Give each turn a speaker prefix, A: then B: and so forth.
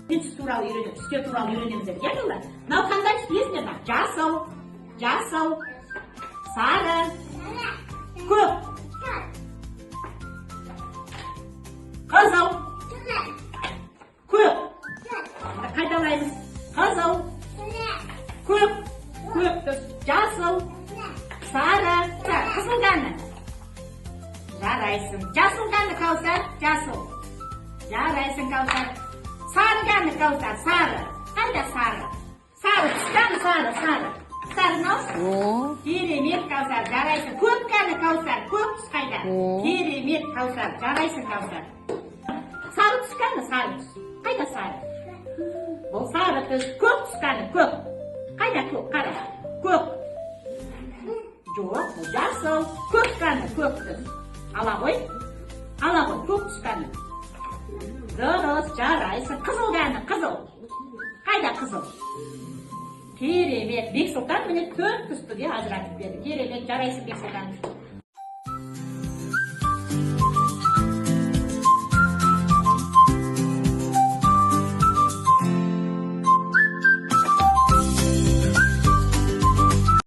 A: Түс туралы үйренеміз, түстер туралы үйренеміз деді. Иә балалар? Мынау қандай түс білесіңдер ме? Жасыл, жасыл, сары, көк, қызыл, көк. Қайталаймыз. Қызыл, көк, көк түс, жасыл, сары, қызыл қаны. Жарайсың. Жасыл қаны Кәусар, жасыл. Жарайсың Кәусар. Сары қаны Кәусар, сары. Қайда сары? Сары түс қаны сары, сары. Сары мынау? Керемет Кәусар, жарайсың. Көк қаны Кәусар, көк түс қайда? Керемет Кәусар, жарайсың Кәусар. Сары түс қаны, сары түс. Қайда сары? Бұл сары түс, көк түс қаны, көк. Қайда көк, қара? Көк. Жоқ, бұл жасыл. Көк қаны, көк түс. Ала ғой, көк түс қаны. Дұрыс, жарайсың. Қызыл қаны, қызыл. Қайда қызыл? Керемет. Бексұлтан міне төрт түсті де ажыратып берді. Керемет, жарайсың Бексұлтан.